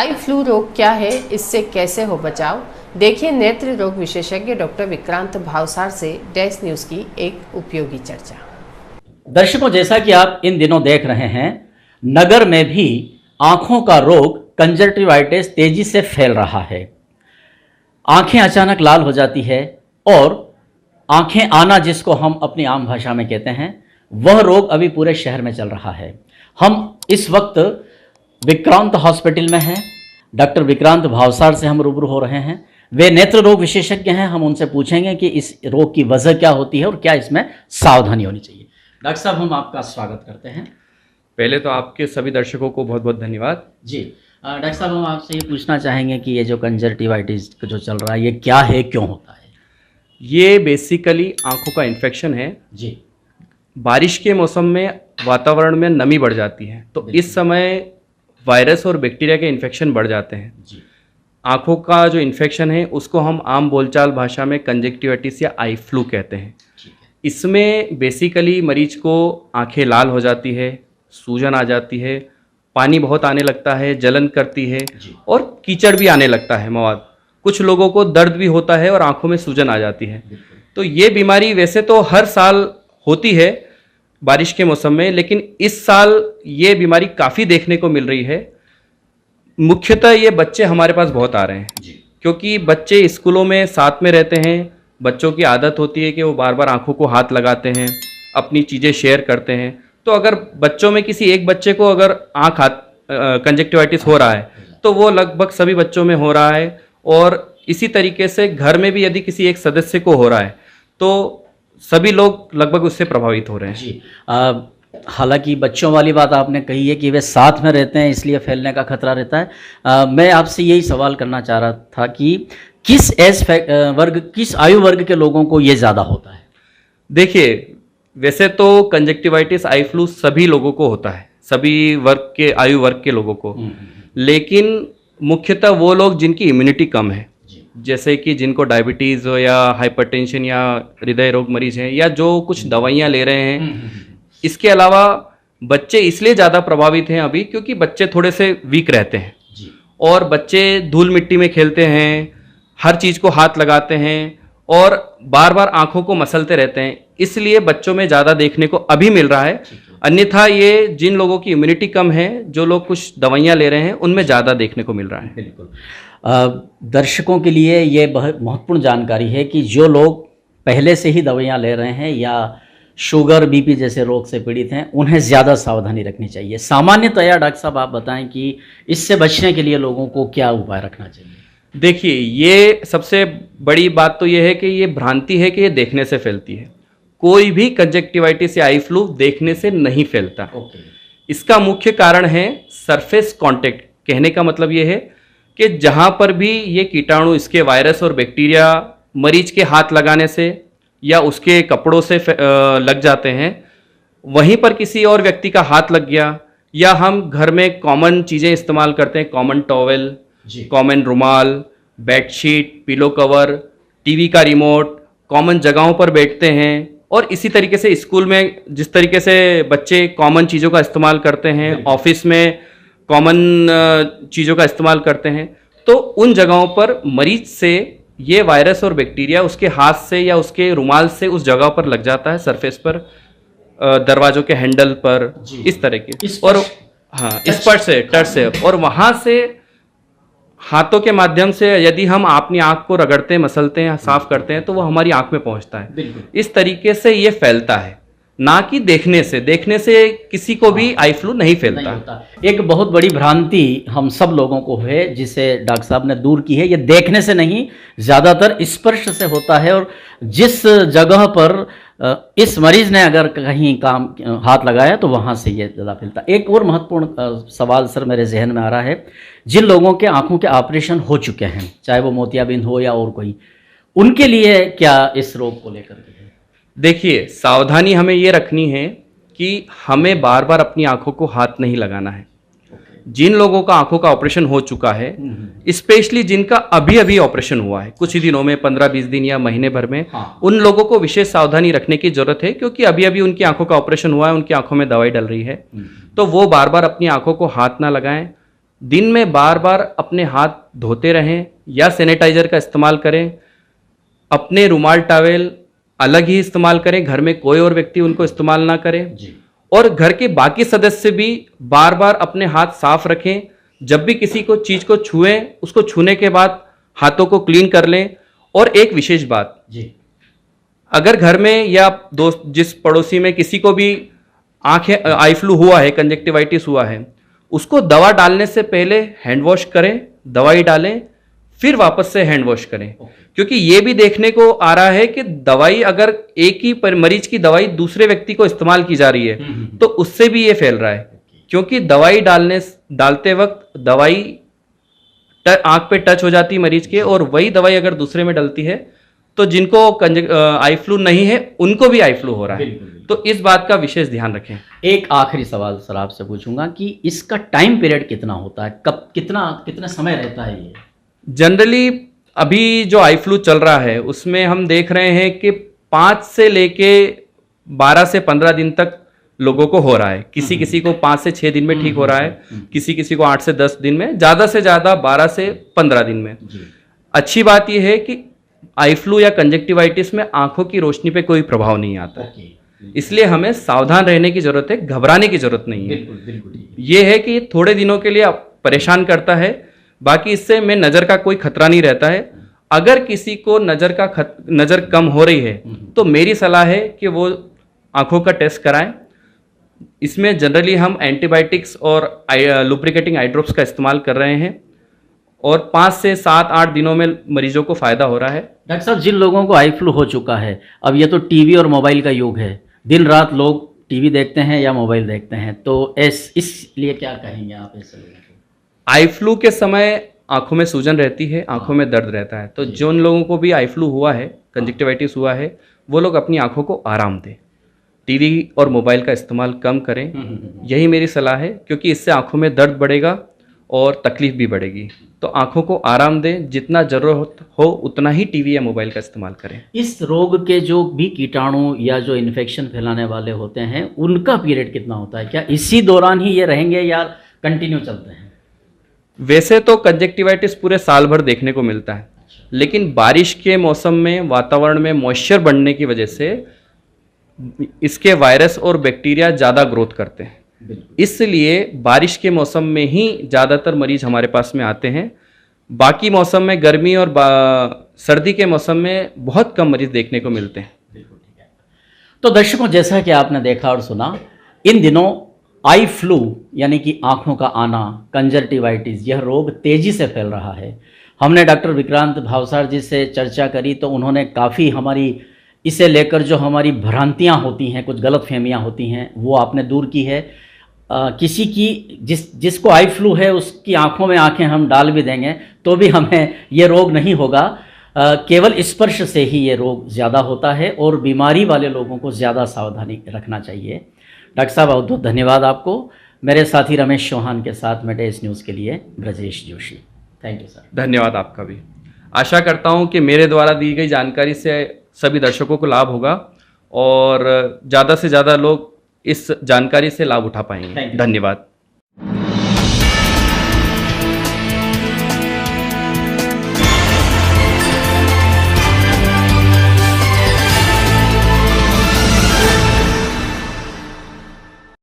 Eye flu रोग क्या है, इससे कैसे हो बचाव? देखिए नेत्र रोग विशेषज्ञ डॉक्टर विक्रांत भावसार से डैश न्यूज की एक उपयोगी चर्चा। दर्शकों, जैसा कि आप इन दिनों देख रहे हैं, नगर में भी आंखों का रोग कंजक्टिवाइटिस तेजी से फैल रहा है। आंखें अचानक लाल हो जाती है और आंखें आना, जिसको हम अपनी आम भाषा में कहते हैं, वह रोग अभी पूरे शहर में चल रहा है। हम इस वक्त विक्रांत हॉस्पिटल में हैं। डॉक्टर विक्रांत भावसार से हम रूबरू हो रहे हैं। वे नेत्र रोग विशेषज्ञ हैं। हम उनसे पूछेंगे कि इस रोग की वजह क्या होती है और क्या इसमें सावधानी होनी चाहिए। डॉक्टर साहब, हम आपका स्वागत करते हैं। पहले तो आपके सभी दर्शकों को बहुत बहुत धन्यवाद जी। डॉक्टर साहब, हम आपसे ये पूछना चाहेंगे कि ये जो कंजक्टिवाइटिस जो चल रहा है, ये क्या है, क्यों होता है? ये बेसिकली आंखों का इन्फेक्शन है जी। बारिश के मौसम में वातावरण में नमी बढ़ जाती है, तो इस समय वायरस और बैक्टीरिया के इन्फेक्शन बढ़ जाते हैं। जी। आंखों का जो इन्फेक्शन है उसको हम आम बोलचाल भाषा में कंजक्टिवाइटिस या आई फ्लू कहते हैं। इसमें बेसिकली मरीज को आंखें लाल हो जाती है, सूजन आ जाती है, पानी बहुत आने लगता है, जलन करती है और कीचड़ भी आने लगता है मवाद। कुछ लोगों को दर्द भी होता है और आंखों में सूजन आ जाती है। तो ये बीमारी वैसे तो हर साल होती है बारिश के मौसम में, लेकिन इस साल ये बीमारी काफ़ी देखने को मिल रही है। मुख्यतः ये बच्चे हमारे पास बहुत आ रहे हैं क्योंकि बच्चे स्कूलों में साथ में रहते हैं। बच्चों की आदत होती है कि वो बार बार आंखों को हाथ लगाते हैं, अपनी चीज़ें शेयर करते हैं। तो अगर बच्चों में किसी एक बच्चे को अगर आँख हाथ कंजक्टिवाइटिस हो रहा है तो वो लगभग सभी बच्चों में हो रहा है। और इसी तरीके से घर में भी यदि किसी एक सदस्य को हो रहा है तो सभी लोग लगभग उससे प्रभावित हो रहे हैं। जी। हालांकि बच्चों वाली बात आपने कही है कि वे साथ में रहते हैं, इसलिए फैलने का खतरा रहता है। मैं आपसे यही सवाल करना चाह रहा था कि किस किस आयु वर्ग के लोगों को ये ज़्यादा होता है? देखिए, वैसे तो कंजक्टिवाइटिस आई फ्लू सभी लोगों को होता है, सभी वर्ग के आयु वर्ग के लोगों को, लेकिन मुख्यतः वो लोग जिनकी इम्यूनिटी कम है, जैसे कि जिनको डायबिटीज़ हो या हाइपरटेंशन या हृदय रोग मरीज हैं या जो कुछ दवाइयाँ ले रहे हैं। इसके अलावा बच्चे इसलिए ज़्यादा प्रभावित हैं अभी क्योंकि बच्चे थोड़े से वीक रहते हैं और बच्चे धूल मिट्टी में खेलते हैं, हर चीज़ को हाथ लगाते हैं और बार बार आंखों को मसलते रहते हैं, इसलिए बच्चों में ज़्यादा देखने को अभी मिल रहा है। अन्यथा ये जिन लोगों की इम्यूनिटी कम है, जो लोग कुछ दवाइयाँ ले रहे हैं, उनमें ज़्यादा देखने को मिल रहा है। बिल्कुल। दर्शकों के लिए ये बहुत महत्वपूर्ण जानकारी है कि जो लोग पहले से ही दवाइयाँ ले रहे हैं या शुगर बीपी जैसे रोग से पीड़ित हैं, उन्हें ज़्यादा सावधानी रखनी चाहिए। सामान्यतया डॉक्टर साहब आप बताएं कि इससे बचने के लिए लोगों को क्या उपाय रखना चाहिए? देखिए, ये सबसे बड़ी बात तो ये है कि ये भ्रांति है कि ये देखने से फैलती है। कोई भी कंजक्टिवाइटिस या आई फ्लू देखने से नहीं फैलता। इसका मुख्य कारण है सरफेस कांटेक्ट। कहने का मतलब ये है कि जहाँ पर भी ये कीटाणु, इसके वायरस और बैक्टीरिया मरीज के हाथ लगाने से या उसके कपड़ों से लग जाते हैं, वहीं पर किसी और व्यक्ति का हाथ लग गया या हम घर में कॉमन चीज़ें इस्तेमाल करते हैं, कॉमन टॉवेल, कॉमन रुमाल, बेडशीट, पिलो कवर, टीवी का रिमोट, कॉमन जगहों पर बैठते हैं। और इसी तरीके से स्कूल में जिस तरीके से बच्चे कॉमन चीज़ों का इस्तेमाल करते हैं, ऑफिस में कॉमन चीज़ों का इस्तेमाल करते हैं, तो उन जगहों पर मरीज से ये वायरस और बैक्टीरिया उसके हाथ से या उसके रुमाल से उस जगह पर लग जाता है, सरफेस पर, दरवाजों के हैंडल पर, इस तरह के, और हाँ, स्पर्श से, टच से, और वहाँ से हाथों के माध्यम से यदि हम अपनी आंख को रगड़ते हैं, मसलते हैं, साफ करते हैं, तो वो हमारी आंख में पहुंचता है। इस तरीके से ये फैलता है, ना कि देखने से। देखने से किसी को भी आई फ्लू नहीं फैलता। एक बहुत बड़ी भ्रांति हम सब लोगों को है, जिसे डॉक्टर साहब ने दूर की है। ये देखने से नहीं, ज़्यादातर स्पर्श से होता है। और जिस जगह पर इस मरीज ने अगर कहीं हाथ लगाया तो वहाँ से ये ज़्यादा फैलता। एक और महत्वपूर्ण सवाल सर मेरे जहन में आ रहा है, जिन लोगों के आंखों के ऑपरेशन हो चुके हैं, चाहे वो मोतियाबिंद हो या और कोई, उनके लिए क्या इस रोग को लेकर के? देखिए, सावधानी हमें ये रखनी है कि हमें बार बार अपनी आंखों को हाथ नहीं लगाना है। जिन लोगों का आंखों का ऑपरेशन हो चुका है, स्पेशली जिनका अभी अभी ऑपरेशन हुआ है, कुछ ही दिनों में, 15-20 दिन या महीने भर में, उन लोगों को विशेष सावधानी रखने की जरूरत है क्योंकि अभी अभी उनकी आंखों का ऑपरेशन हुआ है, उनकी आंखों में दवाई डल रही है। तो वो बार बार अपनी आंखों को हाथ ना लगाएं। दिन में बार बार अपने हाथ धोते रहें या सैनिटाइजर का इस्तेमाल करें। अपने रुमाल टॉवेल अलग ही इस्तेमाल करें, घर में कोई और व्यक्ति उनको इस्तेमाल ना करे। और घर के बाकी सदस्य भी बार बार अपने हाथ साफ रखें। जब भी किसी को चीज को छुएं, उसको छूने के बाद हाथों को क्लीन कर लें। और एक विशेष बात जी, अगर घर में या दोस्त जिस पड़ोसी में किसी को भी आई फ्लू हुआ है, कंजक्टिवाइटिस हुआ है, उसको दवा डालने से पहले हैंड वॉश करें, दवाई डालें, फिर वापस से हैंड वॉश करें। क्योंकि ये भी देखने को आ रहा है कि दवाई अगर एक ही मरीज की दवाई दूसरे व्यक्ति को इस्तेमाल की जा रही है तो उससे भी ये फैल रहा है। क्योंकि दवाई डालते वक्त दवाई आंख पे टच हो जाती है मरीज के, और वही दवाई अगर दूसरे में डलती है तो जिनको आई फ्लू नहीं है उनको भी आई फ्लू हो रहा है। तो इस बात का विशेष ध्यान रखें। एक आखिरी सवाल सर आपसे पूछूंगा कि इसका टाइम पीरियड कितना होता है, कब कितना समय रहता है ये? जनरली अभी जो आई फ्लू चल रहा है उसमें हम देख रहे हैं कि 5 से लेके 12 से 15 दिन तक लोगों को हो रहा है। किसी किसी को 5 से 6 दिन में ठीक हो रहा है, किसी किसी को 8 से 10 दिन में, ज़्यादा से ज़्यादा 12 से 15 दिन में। अच्छी बात यह है कि आई फ्लू या कंजक्टिवाइटिस में आंखों की रोशनी पे कोई प्रभाव नहीं आता है, इसलिए हमें सावधान रहने की जरूरत है, घबराने की जरूरत नहीं है। ये है कि थोड़े दिनों के लिए परेशान करता है, बाकी इससे में नज़र का कोई खतरा नहीं रहता है। अगर किसी को नज़र कम हो रही है तो मेरी सलाह है कि वो आंखों का टेस्ट कराएं। इसमें जनरली हम एंटीबायोटिक्स और लुब्रिकेटिंग आई ड्रॉप्स का इस्तेमाल कर रहे हैं और 5 से 7-8 दिनों में मरीजों को फ़ायदा हो रहा है। डॉक्टर साहब, जिन लोगों को आई फ्लू हो चुका है, अब ये तो टीवी और मोबाइल का युग है, दिन रात लोग टीवी देखते हैं या मोबाइल देखते हैं, तो इसलिए क्या कहेंगे आप इस लोगों को? आई फ्लू के समय आंखों में सूजन रहती है, आंखों में दर्द रहता है, तो जिन लोगों को भी आई फ्लू हुआ है, कंजक्टिवाइटिस हुआ है, वो लोग अपनी आंखों को आराम दें, टीवी और मोबाइल का इस्तेमाल कम करें। यही मेरी सलाह है, क्योंकि इससे आंखों में दर्द बढ़ेगा और तकलीफ भी बढ़ेगी। तो आंखों को आराम दें, जितना ज़रूरत हो उतना ही टीवी या मोबाइल का इस्तेमाल करें। इस रोग के जो भी कीटाणु या जो इन्फेक्शन फैलाने वाले होते हैं उनका पीरियड कितना होता है? क्या इसी दौरान ही ये रहेंगे या कंटिन्यू चलते हैं? वैसे तो कंजक्टिवाइटिस पूरे साल भर देखने को मिलता है, लेकिन बारिश के मौसम में वातावरण में मॉइस्चर बढ़ने की वजह से इसके वायरस और बैक्टीरिया ज़्यादा ग्रोथ करते हैं, इसलिए बारिश के मौसम में ही ज़्यादातर मरीज हमारे पास में आते हैं। बाकी मौसम में, गर्मी और सर्दी के मौसम में बहुत कम मरीज देखने को मिलते हैं। तो दर्शकों, जैसा कि आपने देखा और सुना, इन दिनों आई फ्लू यानी कि आँखों का आना, कंजक्टिवाइटिस, यह रोग तेज़ी से फैल रहा है। हमने डॉक्टर विक्रांत भावसार जी से चर्चा करी तो उन्होंने काफ़ी हमारी इसे लेकर जो हमारी भ्रांतियाँ होती हैं, कुछ गलतफहमियाँ होती हैं, वो आपने दूर की है। किसी की जिसको आई फ्लू है उसकी आंखों में आंखें हम डाल भी देंगे तो भी हमें ये रोग नहीं होगा। केवल स्पर्श से ही ये रोग ज़्यादा होता है और बीमारी वाले लोगों को ज़्यादा सावधानी रखना चाहिए। डॉक्टर साहब, बहुत बहुत धन्यवाद आपको। मेरे साथी रमेश चौहान के साथ में डेस न्यूज़ के लिए Brajesh Joshi. Thank you sir. धन्यवाद आपका भी। आशा करता हूँ कि मेरे द्वारा दी गई जानकारी से सभी दर्शकों को लाभ होगा और ज़्यादा से ज़्यादा लोग इस जानकारी से लाभ उठा पाएंगे। धन्यवाद।